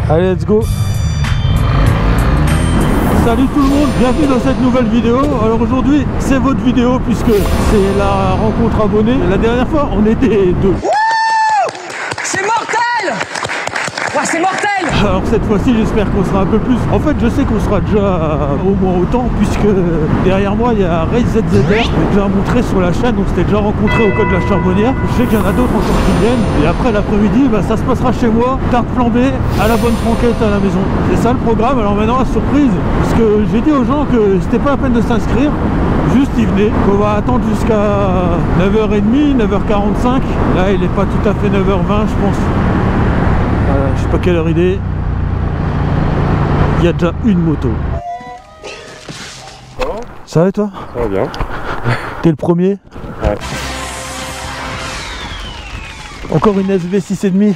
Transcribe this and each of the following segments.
Allez, let's go. Salut tout le monde, bienvenue dans cette nouvelle vidéo. Alors aujourd'hui, c'est votre vidéo puisque c'est la rencontre abonnée. La dernière fois, on était deux. C'est mortel! Ouais, c'est mortel! Alors cette fois-ci, j'espère qu'on sera un peu plus. En fait, je sais qu'on sera déjà au moins autant puisque derrière moi, il y a Race ZZR. Je l'ai déjà montré sur la chaîne, on s'était déjà rencontré au code de la Charbonnière. Je sais qu'il y en a d'autres encore qui viennent. Et après l'après-midi, bah, ça se passera chez moi, tarte flambée, à la bonne franquette à la maison. C'est ça le programme. Alors maintenant, la surprise, parce que j'ai dit aux gens que c'était pas la peine de s'inscrire. Juste ils venaient, on va attendre jusqu'à 9h30, 9h45. Là il est pas tout à fait 9h20 je pense. Je sais pas quelle heure il est. Il y a déjà une moto. Ça va et toi? Ça va bien. T'es le premier? Ouais. Encore une SV 6,5. Ouais.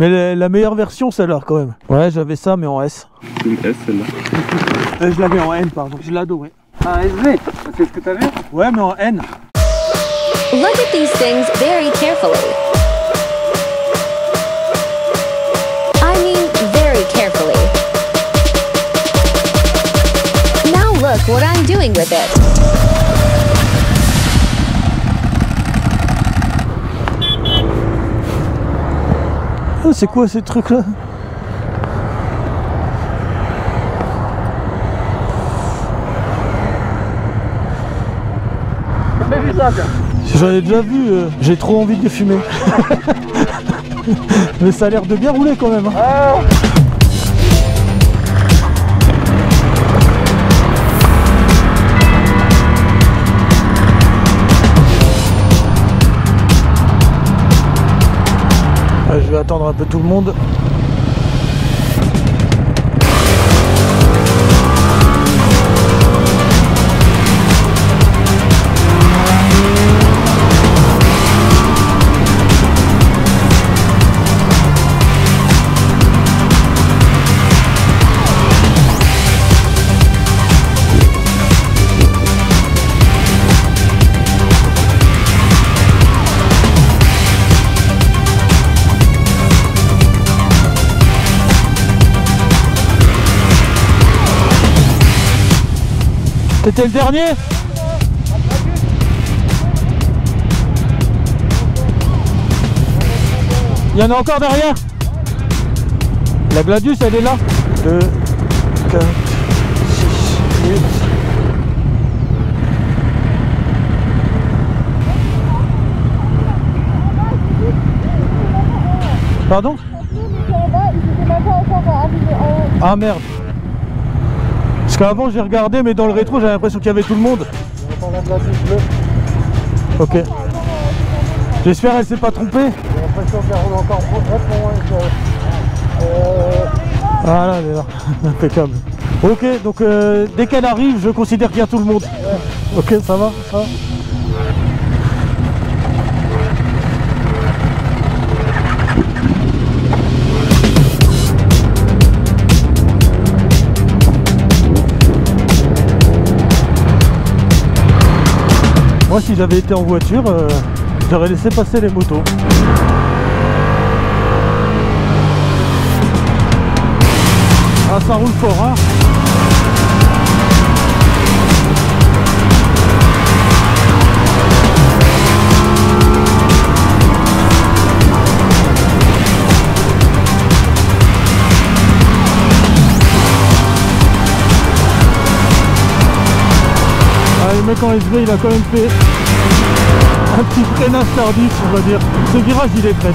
Mais la meilleure version celle-là quand même. Ouais, j'avais ça mais en S. C'est une S celle-là. Je l'avais en N pardon, je l'adorais. Un SV, c'est ce que t'avais? Ouais mais en N. Look at these things very carefully. I mean, very carefully. Now look what I'm doing with it. Oh, c'est quoi ces trucs là? J'en ai déjà vu, j'ai trop envie de les fumer. Mais ça a l'air de bien rouler quand même. Hein. Je vais attendre un peu tout le monde. T'étais le dernier? Il y en a encore derrière? La Gladius elle est là. 2, 4, 6, 8. Pardon? Ah merde. Parce qu'avant j'ai regardé mais dans le rétro j'avais l'impression qu'il y avait tout le monde. Ok. J'espère qu'elle s'est pas trompée. J'ai l'impression qu'elle roule encore très loin. Ah là elle est là. Impeccable. Ok donc dès qu'elle arrive je considère qu'il y a tout le monde. Ouais. Ok ça va, ça va. Moi si j'avais été en voiture, j'aurais laissé passer les motos. Ah ça roule fort hein. Le mec en SV il a quand même fait un petit freinage tardif on va dire. Ce virage il est prêt.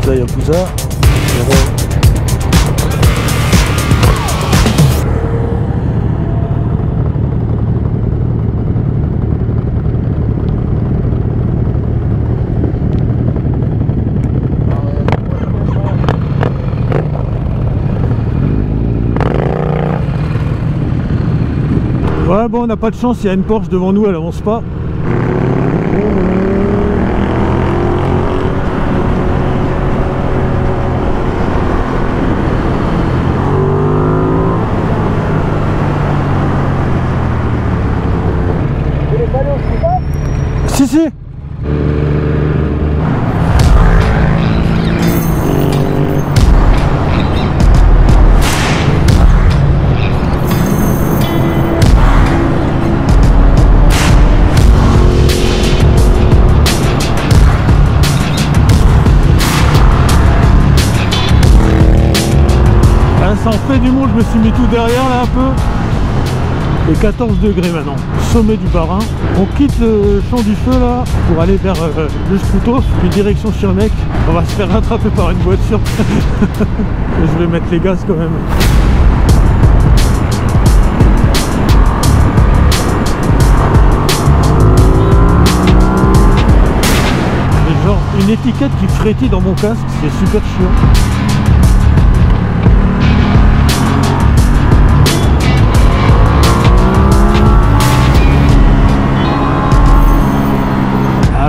Là il y a Pouza. Ouais bon on n'a pas de chance, il y a une Porsche devant nous, elle avance pas. Ça en fait du monde, je me suis mis tout derrière là un peu. Et 14 degrés maintenant, sommet du Bas-Rhin. On quitte le champ du feu là pour aller vers le Struthof, puis direction Schirmeck. On va se faire rattraper par une voiture. Je vais mettre les gaz quand même. Et genre une étiquette qui frétille dans mon casque, c'est super chiant.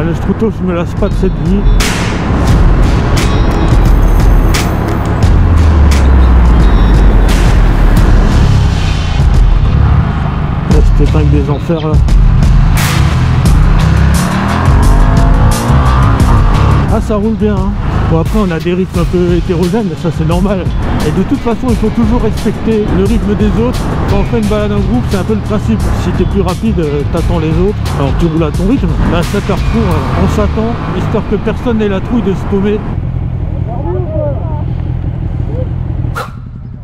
Le Struthof, je me lasse pas de cette vie. Là, cette épingle des enfers là. Ah, ça roule bien, hein. Bon, après on a des rythmes un peu hétérogènes, mais ça c'est normal. Et de toute façon il faut toujours respecter le rythme des autres. Quand on fait une balade en groupe, c'est un peu le principe. Si t'es plus rapide, t'attends les autres, alors tu roules à ton rythme. Là, à cet carrefour, on s'attend, histoire que personne n'ait la trouille de se paumer.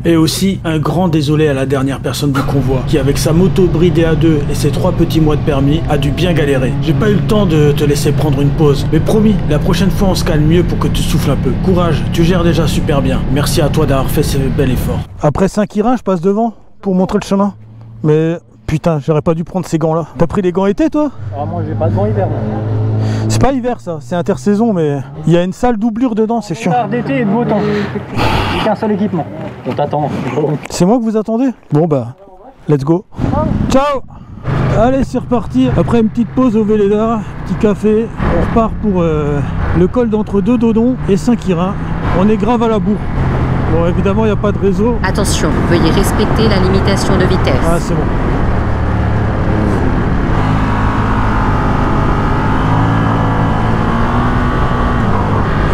Et aussi un grand désolé à la dernière personne du convoi qui, avec sa moto bridée à 2 et ses 3 petits mois de permis, a dû bien galérer. J'ai pas eu le temps de te laisser prendre une pause, mais promis, la prochaine fois on se calme mieux pour que tu souffles un peu. Courage, tu gères déjà super bien. Merci à toi d'avoir fait ce bel effort. Après Saint-Quirin, je passe devant pour montrer le chemin. Mais putain, j'aurais pas dû prendre ces gants là. T'as pris les gants été toi? Ah, moi j'ai pas de gants hiver. C'est pas hiver ça, c'est intersaison, mais il y a une sale doublure dedans, c'est chiant. D'été et de beau temps. J'ai qu'un seul équipement. On t'attend. C'est moi que vous attendez? Bon bah, let's go. Ciao. Allez, c'est reparti. Après une petite pause au Vélédard, petit café, on repart pour le col d'entre deux Dodons et Saint-Quirin. On est grave à la bourre. Bon, évidemment, il n'y a pas de réseau. Attention, veuillez respecter la limitation de vitesse. Ah, c'est bon.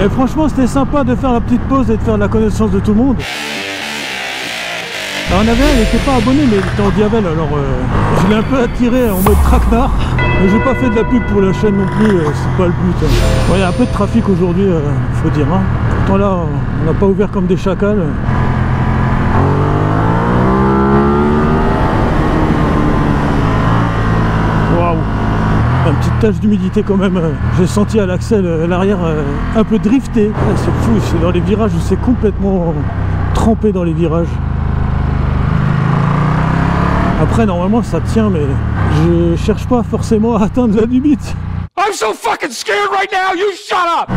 Et franchement, c'était sympa de faire la petite pause et de faire la connaissance de tout le monde. Alors, on avait un, il n'était pas abonné, mais il était en diabète, alors je l'ai un peu attiré en mode traquenard. Mais j'ai pas fait de la pub pour la chaîne non plus, c'est pas le but. Bon, il y a un peu de trafic aujourd'hui, faut dire. Hein. Pourtant là, on n'a pas ouvert comme des chacals. Waouh! Une petite tache d'humidité quand même. J'ai senti à l'axel, l'arrière un peu drifté. C'est fou, c'est dans les virages, c'est complètement trempé dans les virages. Après normalement ça tient, mais je cherche pas forcément à atteindre la limite. I'm so fucking scared right now, you shut up!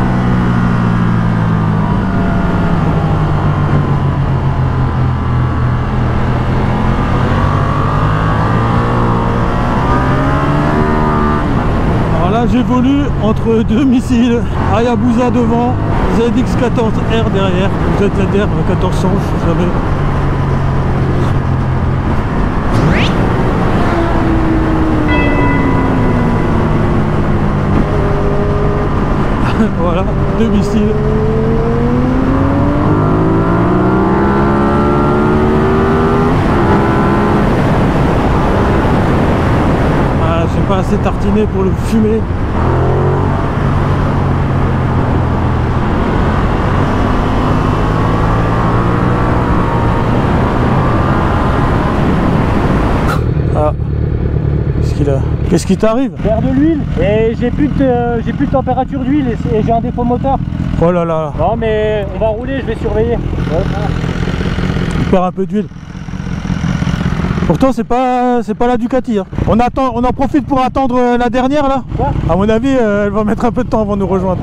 J'évolue entre deux missiles, Hayabusa devant, ZX-14R derrière, ZZR 1400, je sais jamais. Voilà, deux missiles. Ah, j'ai pas assez tartiné pour le fumer. Ah, qu'est-ce qu'il a? Qu'est-ce qui t'arrive? Perds de l'huile et j'ai plus de température d'huile et j'ai un défaut moteur. Oh là là. Non mais on va rouler, je vais surveiller. Il perd un peu d'huile. Pourtant c'est pas la Ducati. Hein. On en profite pour attendre la dernière là. Quoi? À mon avis, elle va mettre un peu de temps avant de nous rejoindre.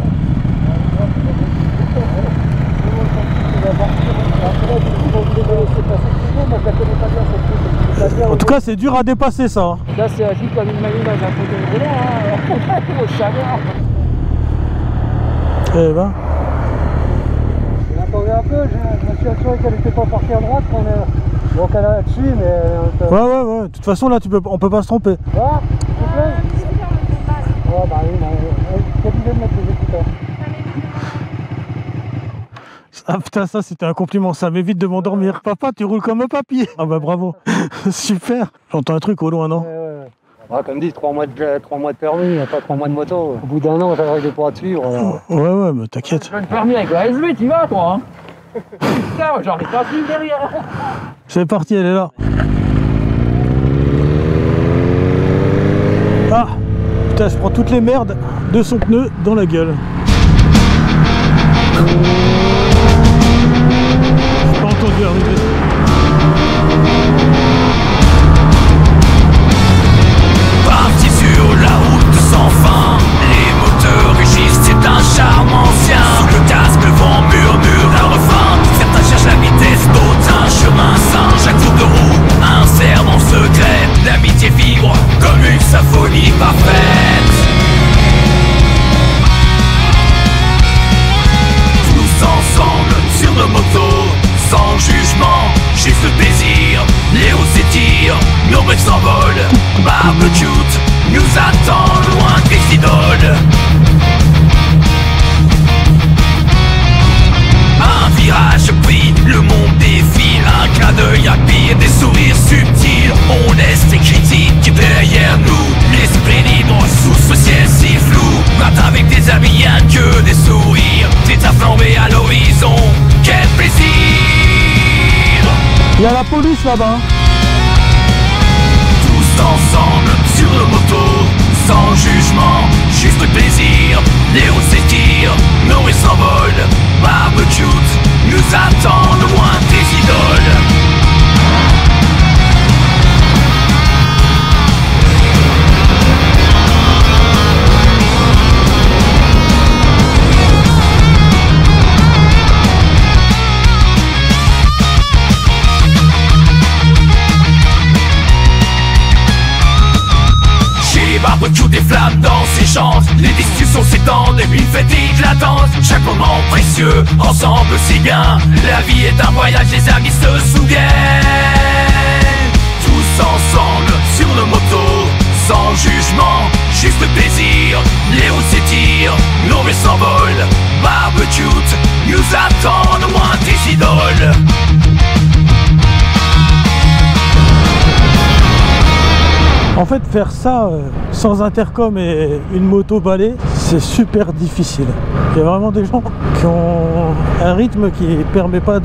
En tout cas, c'est dur à dépasser ça. Hein. Là, c'est agile comme une maillot dans un fauteuil roulant. Hein. Faut savoir. Eh ben. J'attendais un peu, je me suis assuré qu'elle n'était pas partie à droite. Donc elle est là-dessus, mais. Ouais. De toute façon, là, on peut pas se tromper. Ah, s'il vous plaît. Ouais, bah oui, j'ai oublié de mettre les écouteurs. Ah putain, ça c'était un compliment, ça m'évite de m'endormir. Papa, tu roules comme un papy. Ah bah bravo. Super. J'entends un truc au loin, non? Ouais, comme dit, 3 mois de permis, pas 3 mois de moto. Au bout d'un an, j'arrive pas à te suivre. Alors. Ouais, mais t'inquiète. Le permis avec la SV, tu vas toi, hein? Putain, j'en ai pas vu derrière. C'est parti, elle est là. Ah putain, je prends toutes les merdes de son pneu dans la gueule. J'ai pas entendu arriver. Parti sur la route sans fin, les moteurs rugissent, c'est un charme ancien. Sous le casque, le vent murmure un refrain. Certains cherchent la vitesse, d'autres un chemin sain. Chaque tour de roue, un serment secret. L'amitié vibre comme une symphonie parfaite. Tous ensemble sur nos motos, sans jugement, juste le plaisir. Les roues s'étirent, nos breaks s'envolent. Barbecue nous attend loin des idoles. Un virage pris, le monde défile. Un clin d'œil rapide, des sourires subtils. On laisse les critiques derrière nous. L'esprit libre sous ce ciel si flou. Part avec des amis, rien que des sourires. T'es à flamber à l'horizon, quel plaisir. Il y a la police là-bas. Tous ensemble sur nos motos, sans jugement, juste le plaisir. Les roues s'étirent, nos rues s'envolent. Barbecue nous attend loin des idoles. Barbecue des flammes dans ses chances. Les discussions s'étendent, une fête éclatante. Chaque moment précieux, ensemble si bien. La vie est un voyage, les amis se souviennent. Tous ensemble sur nos motos, sans jugement, juste le plaisir. Les roues s'étirent, nos rues s'envolent. Barbecue nous attend loin des idoles. En fait, faire ça sans intercom et une moto balai, c'est super difficile. Il y a vraiment des gens qui ont un rythme qui ne permet pas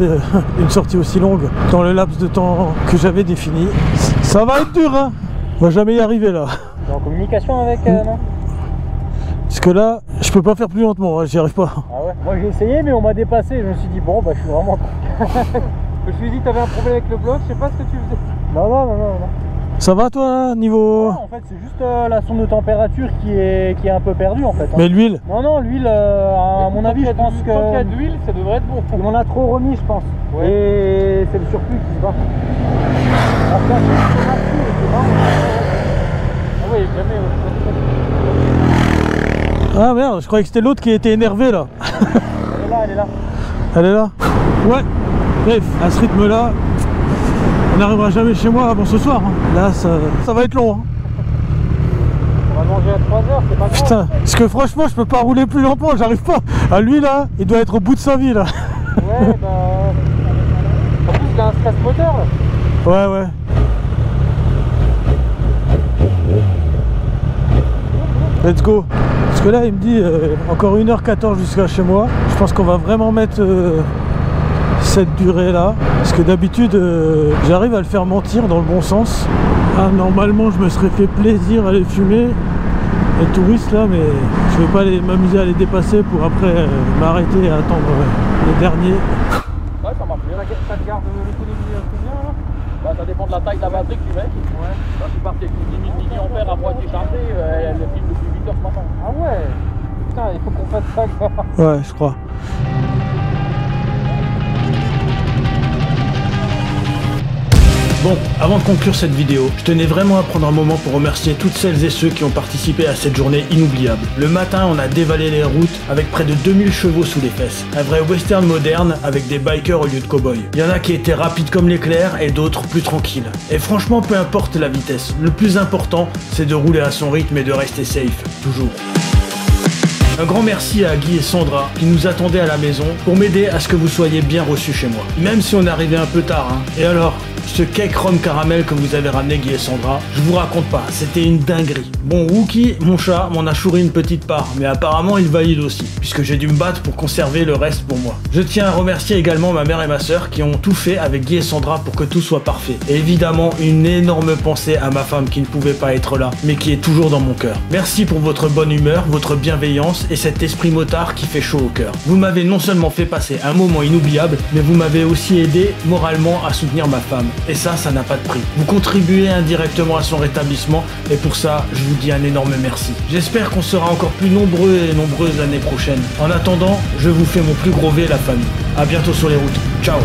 une sortie aussi longue dans le laps de temps que j'avais défini. Ça va être dur, hein. On va jamais y arriver là. T'es en communication avec non? Parce que là, je peux pas faire plus lentement, hein, j'y arrive pas. Ah ouais. Moi j'ai essayé mais on m'a dépassé. Je me suis dit bon bah je suis vraiment je me suis dit t'avais un problème avec le bloc, je sais pas ce que tu faisais. Non. Ça va toi là, niveau... Non, en fait c'est juste la sonde de température qui est un peu perdue en fait. Hein. Mais l'huile? Non, l'huile, à mon avis je pense que... Tant qu'il y a de l'huile, ça devrait être bon. Il m'en a trop remis je pense. Ouais. Et c'est le surplus qui se bat. Ah oui, jamais. Ah merde, je croyais que c'était l'autre qui était énervé là. Elle est là. Elle est là? Ouais. Bref, à ce rythme là, on n'arrivera jamais chez moi avant ce soir. Hein. Là, ça va être long. Hein. On va manger à 3 heures, c'est pas grave. Putain, parce que franchement, je peux pas rouler plus lentement, j'arrive pas. À lui là, il doit être au bout de sa vie là. Ouais, bah. En plus, il a un stress moteur là. Ouais. Let's go. Parce que là, il me dit encore 1h14 jusqu'à chez moi. Je pense qu'on va vraiment mettre cette durée là. Parce que d'habitude, j'arrive à le faire mentir dans le bon sens. Ah, normalement, je me serais fait plaisir à les fumer, les touristes là, mais je vais pas m'amuser à les dépasser pour après m'arrêter et attendre les derniers. Ouais, ça marche bien. Ça te garde l'économie combien là? Bah, ça dépend de la taille de la batterie que tu mets. Ouais. Là, je suis parti avec une 10 000 mAh à moitié chargée, elle filme depuis 8 h ce matin. Ah ouais. Putain, il faut qu'on fasse ça quoi. Ouais, je crois. Bon, avant de conclure cette vidéo, je tenais vraiment à prendre un moment pour remercier toutes celles et ceux qui ont participé à cette journée inoubliable. Le matin, on a dévalé les routes avec près de 2000 chevaux sous les fesses. Un vrai western moderne avec des bikers au lieu de cow-boys. Il y en a qui étaient rapides comme l'éclair et d'autres plus tranquilles. Et franchement, peu importe la vitesse, le plus important, c'est de rouler à son rythme et de rester safe, toujours. Un grand merci à Guy et Sandra qui nous attendaient à la maison pour m'aider à ce que vous soyez bien reçus chez moi. Même si on est arrivé un peu tard, hein. Et alors, ce cake rhum caramel que vous avez ramené Guy et Sandra, je vous raconte pas, c'était une dinguerie. Bon, Wookie, mon chat, m'en a chouré une petite part, mais apparemment il valide aussi, puisque j'ai dû me battre pour conserver le reste pour moi. Je tiens à remercier également ma mère et ma soeur qui ont tout fait avec Guy et Sandra pour que tout soit parfait. Et évidemment, une énorme pensée à ma femme qui ne pouvait pas être là, mais qui est toujours dans mon cœur. Merci pour votre bonne humeur, votre bienveillance et cet esprit motard qui fait chaud au cœur. Vous m'avez non seulement fait passer un moment inoubliable, mais vous m'avez aussi aidé moralement à soutenir ma femme. Et ça n'a pas de prix. Vous contribuez indirectement à son rétablissement et pour ça, je vous dis un énorme merci. J'espère qu'on sera encore plus nombreux et nombreuses l'année prochaine. En attendant, je vous fais mon plus gros V, la famille. A bientôt sur les routes. Ciao.